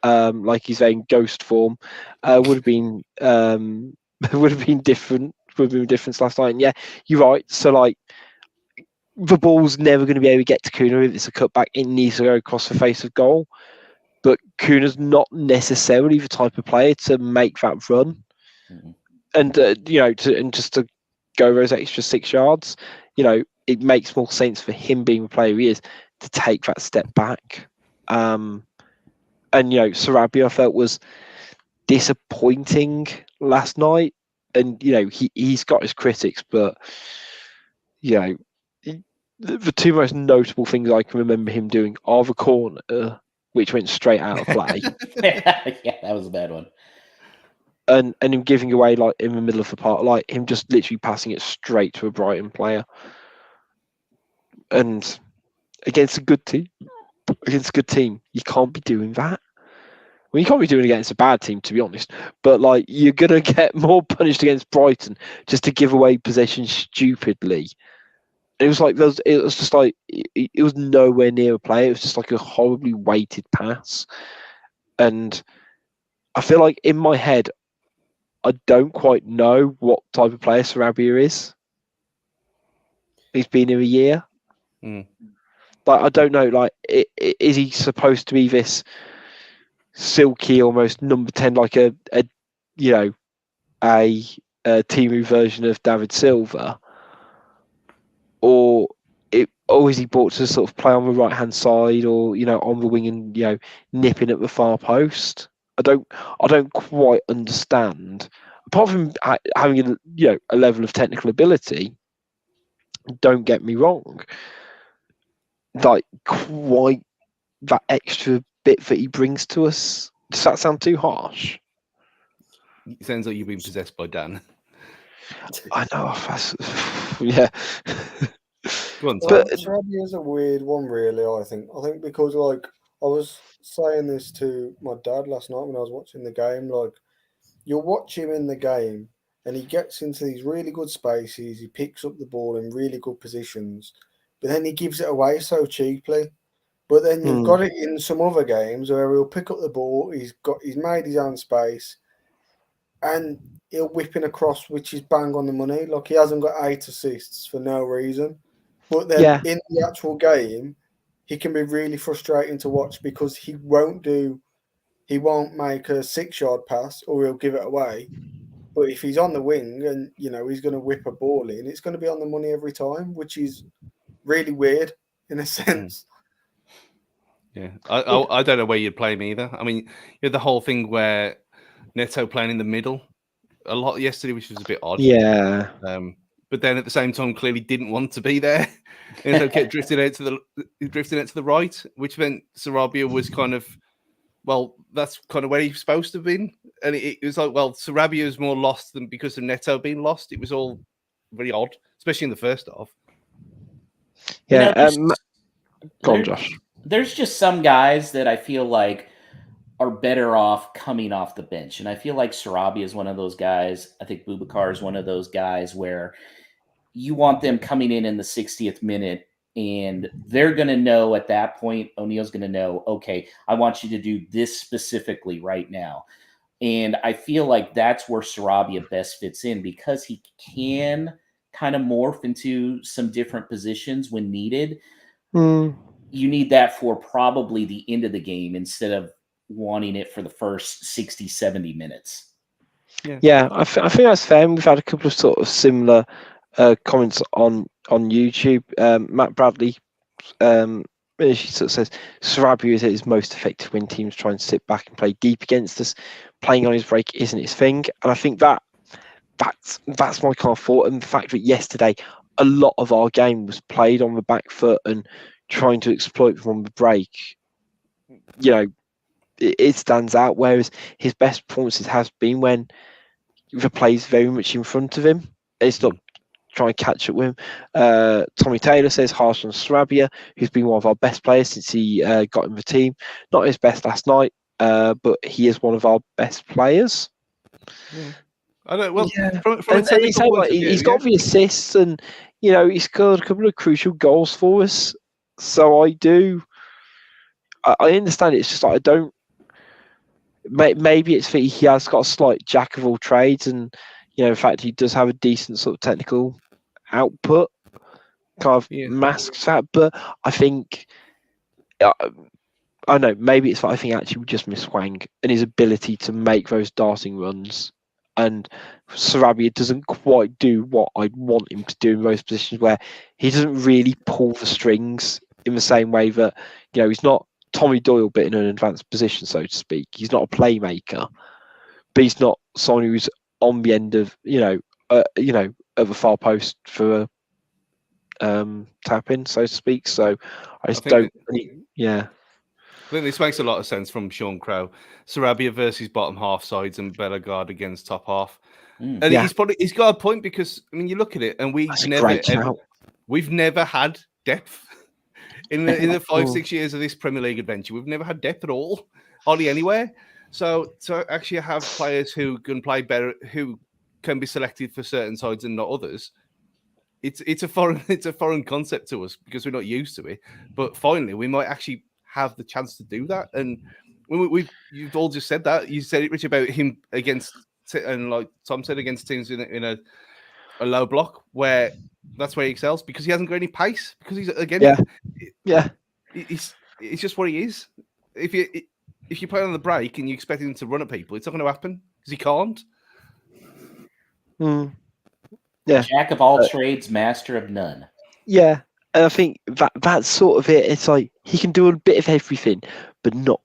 like he's in ghost form, would have been different. Would have been different last night. And yeah, you're right. So like, the ball's never going to be able to get to Kuna if it's a cutback. It needs to go across the face of goal. But Kuna's not necessarily the type of player to make that run, and just to go those extra 6 yards. It makes more sense for him being the player he is to take that step back. And Sarabia I felt was disappointing last night, and he's got his critics, but the two most notable things I can remember him doing are the corner, which went straight out of play. Yeah, that was a bad one. And him giving away like in the middle of the park, like him just literally passing it straight to a Brighton player. And against a good team, you can't be doing that. Well, you can't be doing it against a bad team, to be honest. But like, you're gonna get more punished against Brighton just to give away possession stupidly. It was like it was just like it was nowhere near a play. It was just like a horribly weighted pass, and I feel like in my head, I don't quite know what type of player Sarabia is. He's been here a year. Like, I don't know. Like, is he supposed to be this silky, almost number 10, like a Timu version of David Silva? Or is he brought to sort of play on the right hand side, or on the wing and nipping at the far post? I don't quite understand. Apart from having a level of technical ability, don't get me wrong, like quite that extra bit that he brings to us. Does that sound too harsh? It sounds like you've been possessed by Dan. I know. Yeah. But Sarabia is a weird one, really. I think because like I was saying this to my dad last night when I was watching the game. Like, you'll watch him in the game, and he gets into these really good spaces. He picks up the ball in really good positions, but then he gives it away so cheaply. But then you've got it in some other games where he'll pick up the ball. He's made his own space, and he'll whip in across, which is bang on the money. Like, he hasn't got 8 assists for no reason. But then in the actual game, he can be really frustrating to watch because he won't make a 6-yard pass, or he'll give it away. But if he's on the wing and he's going to whip a ball in, it's going to be on the money every time, which is really weird in a sense. Yeah, I don't know where you'd play him either. I mean, you had the whole thing where Neto playing in the middle a lot yesterday, which was a bit odd. Yeah. But then at the same time, clearly didn't want to be there, and so kept drifting out to the right, which meant Sarabia was kind of well, that's kind of where he's supposed to have been. And it was like, well, Sarabia was more lost than because of Neto being lost. It was all very odd, especially in the first half. Yeah. You know, go on, Josh. There's just some guys that I feel like are better off coming off the bench. And I feel like Sarabia is one of those guys. I think Boubacar is one of those guys where you want them coming in the 60th minute, and they're going to know at that point, O'Neill's going to know, okay, I want you to do this specifically right now. And I feel like that's where Sarabia best fits in, because he can kind of morph into some different positions when needed. You need that for probably the end of the game instead of wanting it for the first 60, 70 minutes. Yeah, I think that's fair. We've had a couple of sort of similar comments on YouTube. Matt Bradley, she sort of says Sarabia is at his most effective when teams try and sit back and play deep against us. Playing on his break isn't his thing, and I think that's my kind of thought. And the fact that yesterday a lot of our game was played on the back foot and trying to exploit from the break, you know, it stands out. Whereas his best performances has been when the play's very much in front of him. It's not trying to catch up with him. Tommy Taylor says harsh on Sarabia, who's been one of our best players since he got in the team. Not his best last night, but he is one of our best players. Yeah. I don't. Well, Yeah. from a technical point of view, he's got the assists, and you know he's scored a couple of crucial goals for us. So I understand it. It's just like I don't. Maybe it's that he has got a slight jack of all trades, and you know, in fact, he does have a decent sort of technical output, kind of masks that. But I think, I don't know, maybe it's that I think actually we just miss Wang and his ability to make those darting runs. And Sarabia doesn't quite do what I'd want him to do in those positions where he doesn't really pull the strings in the same way that, you know, he's not Tommy Doyle, but in an advanced position, so to speak. He's not a playmaker, but he's not someone who's on the end of, of a far post for a tap in, so to speak. So I think this makes a lot of sense from Sean Crow. Sarabia versus bottom half sides and Bellegarde against top half. And he's got a point, because I mean you look at it and we've never had depth. In the 5-6 years of this Premier League adventure, we've never had depth at all, hardly anywhere. So to actually have players who can play better, who can be selected for certain sides and not others, it's a foreign concept to us because we're not used to it. But finally, we might actually have the chance to do that. And you've all just said that. You said it, Rich, about him against, and like Tom said, against teams in a low block where that's where he excels, because he hasn't got any pace. Because he's it's just what he is. If you play on the break and you expect him to run at people, it's not going to happen because he can't. Yeah, jack of all trades, master of none. Yeah, and I think that's sort of it. It's like he can do a bit of everything, but not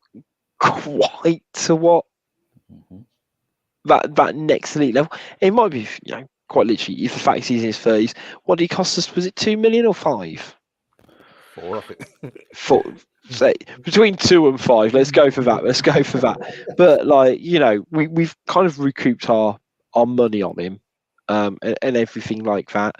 quite to what that next elite level. It might be, quite literally, if the fact he's in his 30s. What did he cost us? Was it 2 million or 5? 4, I think. 4. Say between 2 and 5. Let's go for that. But we've kind of recouped our money on him, and everything like that.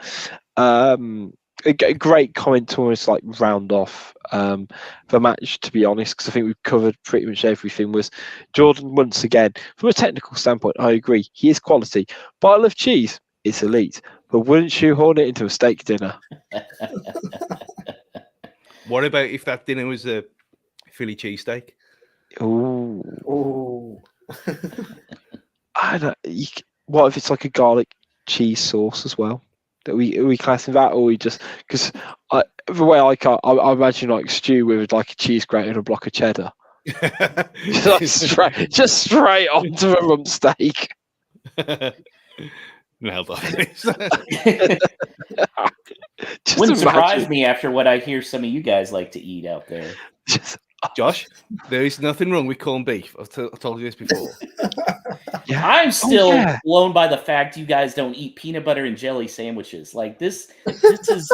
A great comment to almost like round off the match, to be honest, because I think we've covered pretty much everything. Was Jordan once again, from a technical standpoint, I agree, he is quality, but I love cheese. It's elite, but wouldn't shoehorn it into a steak dinner. What about if that dinner was a Philly cheesesteak? Ooh. I don't. What if it's like a garlic cheese sauce as well? Are we classing that, or we just, because the way I imagine like stew with like a cheese grate and a block of cheddar, just straight onto a rump steak. Nailed on. Wouldn't surprise me after what I hear some of you guys like to eat out there. Josh, there is nothing wrong with corned beef. I've told you this before. Yeah. I'm still blown by the fact you guys don't eat peanut butter and jelly sandwiches. Like this is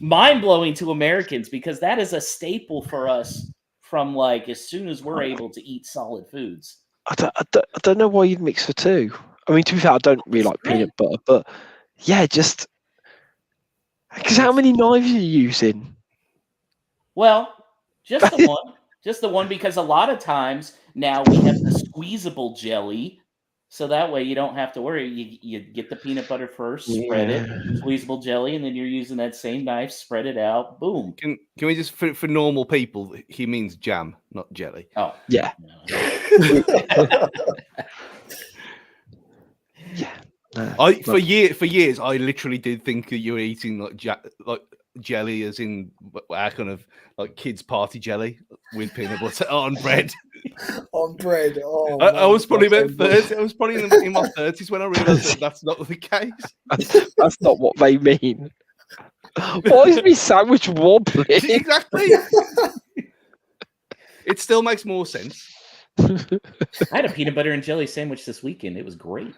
mind blowing to Americans, because that is a staple for us from like as soon as we're able to eat solid foods. I don't know why you'd mix the two. I mean, to be fair, I don't really It's like great. peanut butter, but yeah, just because how many knives are you using? Well, just the one. Just the one, because a lot of times now we have the squeezable jelly. So that way you don't have to worry. You get the peanut butter first, spread it, squeezable jelly, and then you're using that same knife, spread it out, boom. Can we just, for normal people, he means jam, not jelly. Oh. Yeah. Yeah. For years, I literally did think that you were eating like jelly, as in our kind of like kids' party jelly with peanut butter on bread. On bread. Oh, I was probably about that's 30. I was probably in my 30s when I realised that that's not the case. That's not what they mean. Why is my sandwich wobbly? Exactly. It still makes more sense. I had a peanut butter and jelly sandwich this weekend. It was great.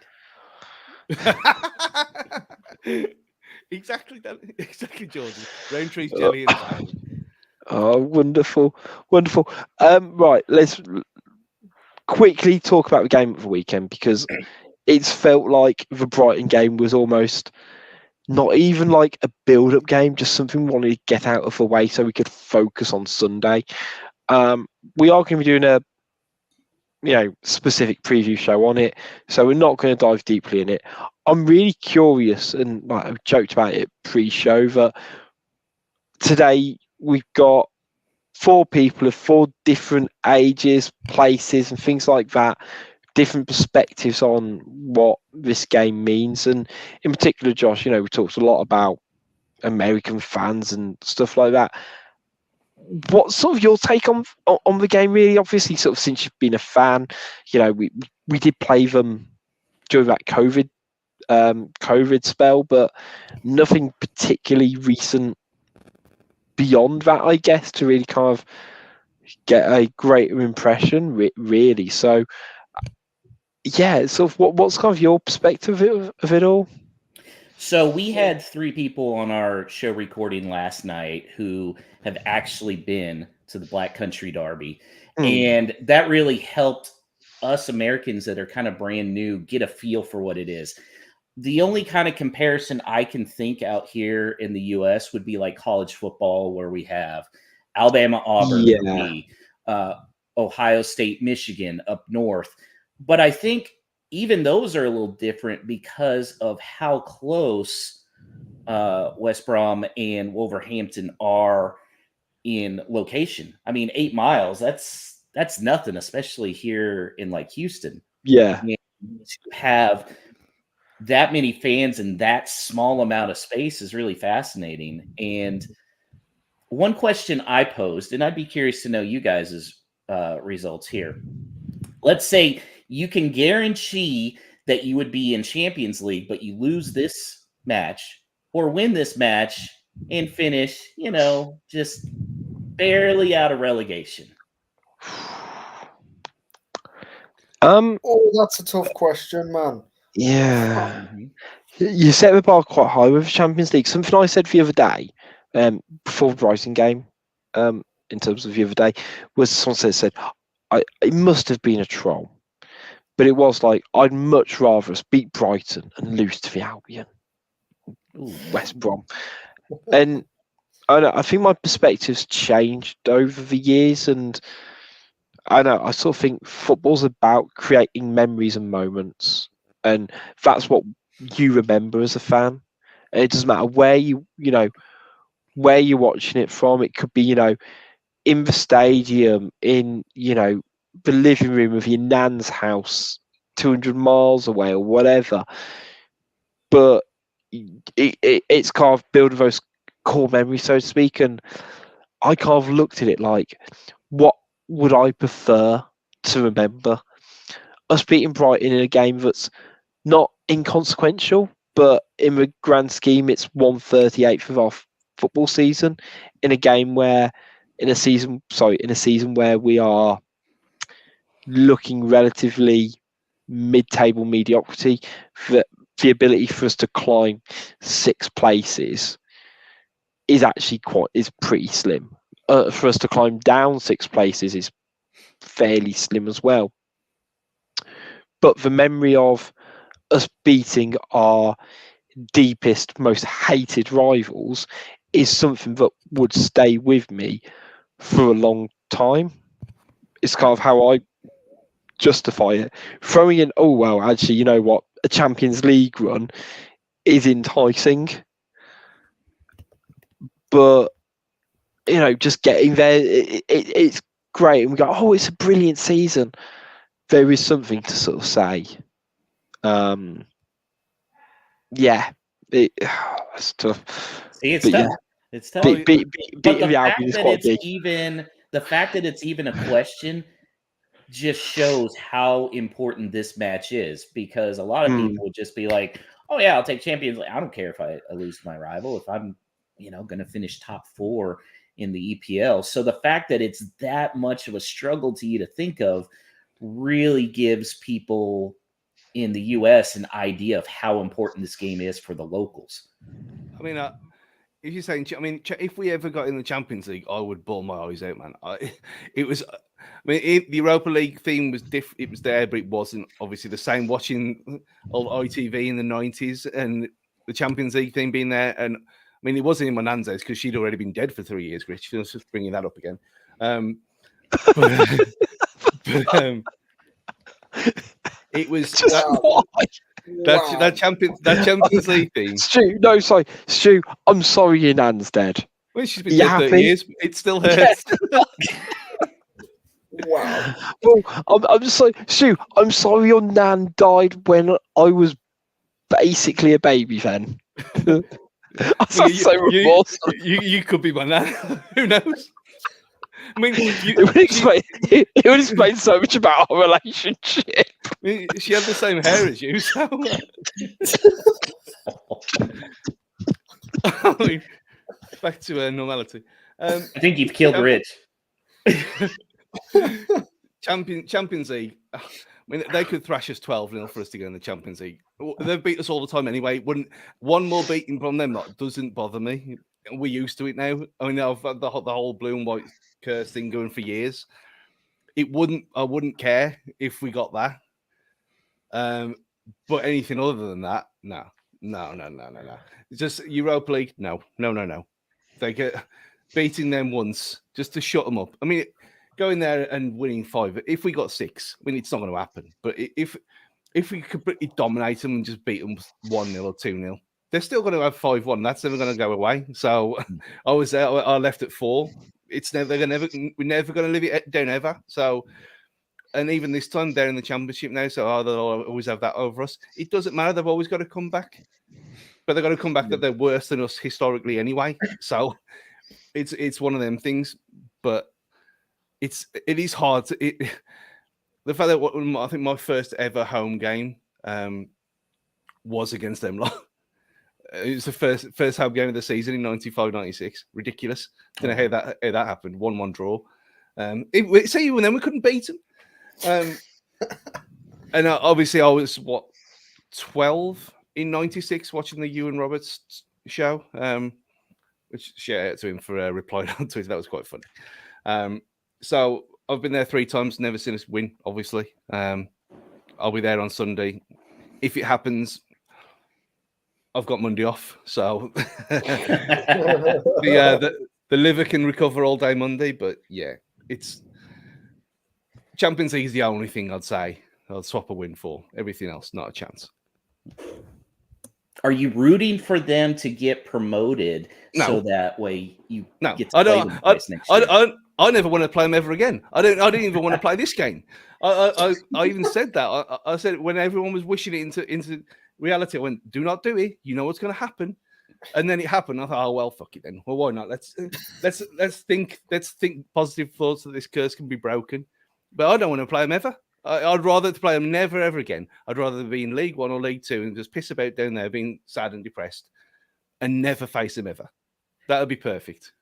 Exactly, Georgie. Roundtree's jelly and sandwich. Oh, wonderful. Right, let's quickly talk about the game of the weekend, because it's felt like the Brighton game was almost not even like a build-up game, just something we wanted to get out of the way so we could focus on Sunday. We are going to be doing a specific preview show on it, so we're not going to dive deeply in it. I'm really curious, and like I joked about it pre-show, that today we've got 4 people of 4 different ages, places, and things like that, different perspectives on what this game means. And in particular, Josh, we talked a lot about American fans and stuff like that. What's sort of your take on the game, really? Obviously, sort of since you've been a fan, we did play them during that COVID spell, but nothing particularly recent beyond that, I guess, to really kind of get a greater impression, really. So, yeah, sort of what's kind of your perspective of it all? So we had 3 people on our show recording last night who have actually been to the Black Country Derby. And that really helped us Americans that are kind of brand new get a feel for what it is. The only kind of comparison I can think out here in the U.S. would be like college football, where we have Alabama, Auburn, Ohio State, Michigan up north. But I think even those are a little different because of how close West Brom and Wolverhampton are in location. I mean, 8 miles, that's nothing, especially here in like Houston. Yeah. And to have that many fans in that small amount of space is really fascinating. And one question I posed, and I'd be curious to know you guys' results here. Let's say you can guarantee that you would be in Champions League, but you lose this match or win this match and finish, just barely out of relegation. That's a tough question, man. Yeah. You set the bar quite high with the Champions League. Something I said the other day, before the Brighton game, in terms of the other day, was someone said, it must have been a troll. But it was like, I'd much rather us beat Brighton and lose to the Albion. West Brom. And I think my perspective's changed over the years, and I sort of think football's about creating memories and moments, and that's what you remember as a fan. And it doesn't matter where where you're watching it from. It could be in the stadium, in the living room of your nan's house 200 miles away or whatever, but it's kind of building those core memories, so to speak. And I kind of looked at it like, what would I prefer to remember? Us beating Brighton in a game that's not inconsequential, but in the grand scheme, it's 1/38 of our football season, in a game where, in a season where we are looking relatively mid-table mediocrity, that the ability for us to climb 6 places is actually pretty slim. for us to climb down 6 places is fairly slim as well. But the memory of us beating our deepest, most hated rivals is something that would stay with me for a long time. It's kind of how I justify it. Throwing in, oh, well, actually, you know what? A Champions League run is enticing. But, you know, just getting there, it's great. And we go, oh, it's a brilliant season. There is something to sort of say. Yeah, it's tough. See, it's But tough. yeah. It's tough. Beating But the Albion is quite big. The fact that it's even a question just shows how important this match is, because a lot of people would just be like, oh yeah, I'll take Champions League. I don't care if I lose to my rival, if I'm, you know, going to finish top 4 in the EPL. So the fact that it's that much of a struggle to you to think of really gives people in the US an idea of how important this game is for the locals. I mean, if you're saying, I mean, if we ever got in the Champions League, I would bawl my eyes out, man. The Europa League theme was different. It was there, but it wasn't obviously the same. Watching old ITV in the 90s and the Champions League theme being there, and I mean, it wasn't in my nan's because she'd already been dead for 3 years. Rich, I was just bringing that up again. It was that Champions League theme. Stu, I'm sorry your nan's dead. Well, she's been dead 30 years. It still hurts. Wow. Well, I'm sorry, Stu. I'm sorry your nan died when I was basically a baby. Then you could be my nan. Who knows? I mean, it would explain so much about our relationship. I mean, she had the same hair as you, so. I mean, back to normality. I think you've killed Rich. Champions League. I mean, they could thrash us 12-0 for us to go in the Champions League. They've beat us all the time anyway. One more beating from them doesn't bother me. We're used to it now. I mean, I've had the whole blue and white curse thing going for years. I wouldn't care if we got that. But anything other than that, no. Just Europa League, no. They get beating them once just to shut them up. I mean, going there and winning 5. If we got 6, I mean, it's not going to happen. But if we completely dominate them and just beat them 1-0 or 2-0, they're still going to have 5-1. That's never going to go away. So I was there. I left at 4. We're never going to live it down ever. So, and even this time they're in the Championship now, so they'll always have that over us. It doesn't matter. They've always got to come back, but they've got to come back that they're worse than us historically anyway. So it's one of them things. But it is hard to the fact that I think my first ever home game was against them lot. It was the first home game of the season in 95-96. Ridiculous. Don't know how that happened. 1-1 draw. And then we couldn't beat them. And obviously I was 12 in 96 watching the Ewan Roberts show. Which shout out to him for replying on Twitter. That was quite funny. So I've been there 3 times, never seen us win, obviously. I'll be there on Sunday. If it happens, I've got Monday off, so the liver can recover all day Monday. But yeah, it's Champions League is the only thing I'd say I'll swap a win for. Everything else, not a chance. Are you rooting for them to get promoted so that way you get to play them twice next year? I never want to play them ever again. I didn't even want to play this game. I even said that. I said when everyone was wishing it into reality, I went, do not do it. You know what's going to happen. And then it happened. I thought, oh well, fuck it then. Well, why not? Let's think positive thoughts that this curse can be broken. But I don't want to play them ever. I'd rather play them never ever again. I'd rather be in League 1 or League 2 and just piss about down there, being sad and depressed, and never face them ever. That would be perfect.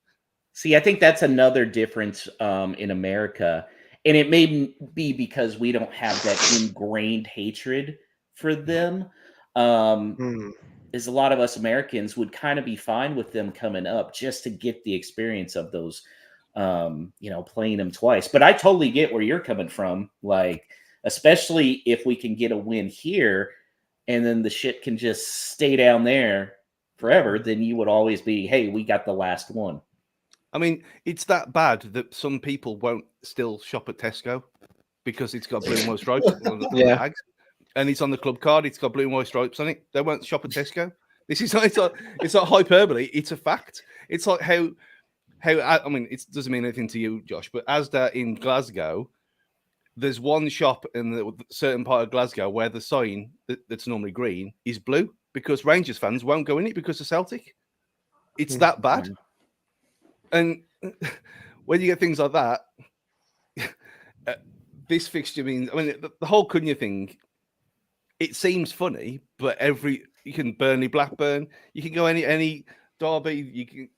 See, I think that's another difference in America, and it may be because we don't have that ingrained hatred for them. Is a lot of us Americans would kind of be fine with them coming up just to get the experience of those playing him twice. But I totally get where you're coming from. Like, especially if we can get a win here and then the shit can just stay down there forever, then you would always be, hey, we got the last one. I mean, it's that bad that some people won't still shop at Tesco because it's got blue and white stripes on the bags, and it's on the club card. It's got blue and white stripes on it. They won't shop at Tesco. This is it's not hyperbole. It's a fact. It's like how I mean, it doesn't mean anything to you, Josh, but Asda in Glasgow, there's one shop in the certain part of Glasgow where the sign that's normally green is blue because Rangers fans won't go in it because of Celtic. It's that bad. And when you get things like that, this fixture means, I mean, the whole Cunha thing, it seems funny, but you can Burnley, Blackburn, you can go any derby, you can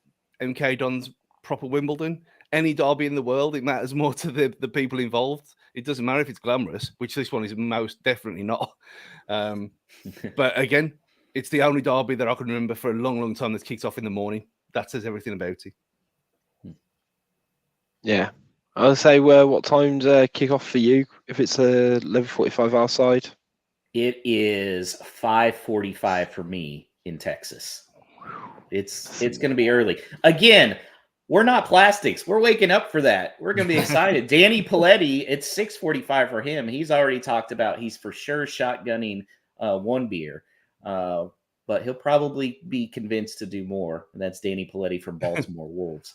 MK Dons, proper Wimbledon, any derby in the world, it matters more to the people involved. It doesn't matter if it's glamorous, which this one is most definitely not. But again, it's the only derby that I can remember for a long, long time that's kicked off in the morning. That says everything about it. Yeah. I'll say, what time's kick off for you if it's 11:45 our side? It is 5:45 for me in Texas. It's going to be early. Again, we're not plastics. We're waking up for that. We're going to be excited. Danny Paletti, it's 6:45 for him. He's already talked about he's for sure shotgunning one beer. But he'll probably be convinced to do more. And that's Danny Paletti from Baltimore Wolves.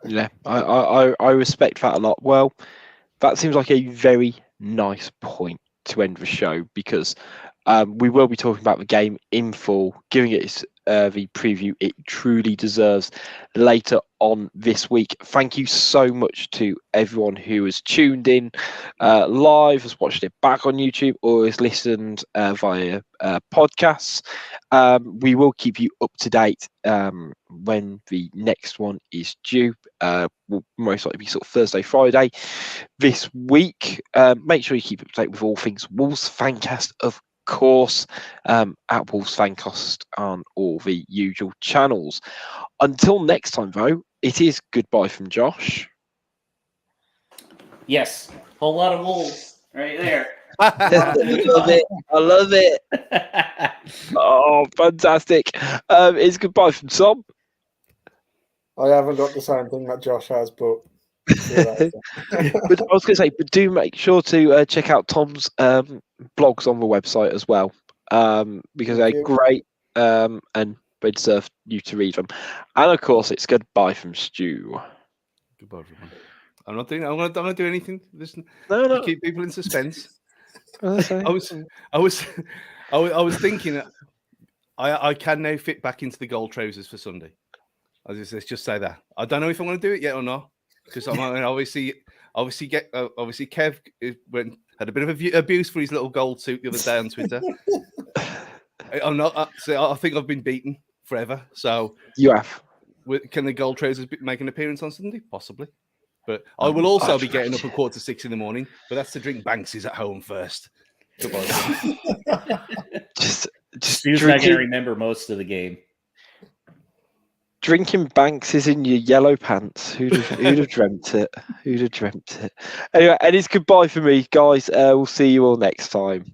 Yeah, I respect that a lot. Well, that seems like a very nice point to end the show because we will be talking about the game in full, giving it the preview it truly deserves later on this week. Thank you so much to everyone who has tuned in live, has watched it back on YouTube, or has listened via podcasts. We will keep you up to date when the next one is due. Will most likely be sort of Thursday, Friday this week. Make sure you keep up to date with all things Wolves Fancast, of course, at Wolves Fancast on all the usual channels. Until next time, though, it is goodbye from Josh. Yes, whole lot of Wolves right there. I love it. Oh, fantastic. It's goodbye from Tom. I haven't got the same thing that Josh has, but But I was going to say, but do make sure to check out Tom's blogs on the website as well, because they're great and they deserve you to read them. And of course, it's goodbye from Stu. Goodbye, everyone. I'm not doing anything. Listen, No. Keep people in suspense. I was thinking I can now fit back into the gold trousers for Sunday. Let's just say that. I don't know if I'm going to do it yet or not, because I'm obviously Kev had a bit of abuse for his little gold suit the other day on Twitter. I'm not. I think I've been beaten forever. So you have. Can the gold trousers make an appearance on Sunday? Possibly. But I will also be getting up at 5:45 in the morning. But that's to drink Banks's at home first. just Stu's not going to remember most of the game. Drinking Banks is in your yellow pants. Who'd have dreamt it? Who'd have dreamt it? Anyway, and it's goodbye for me, guys. We'll see you all next time.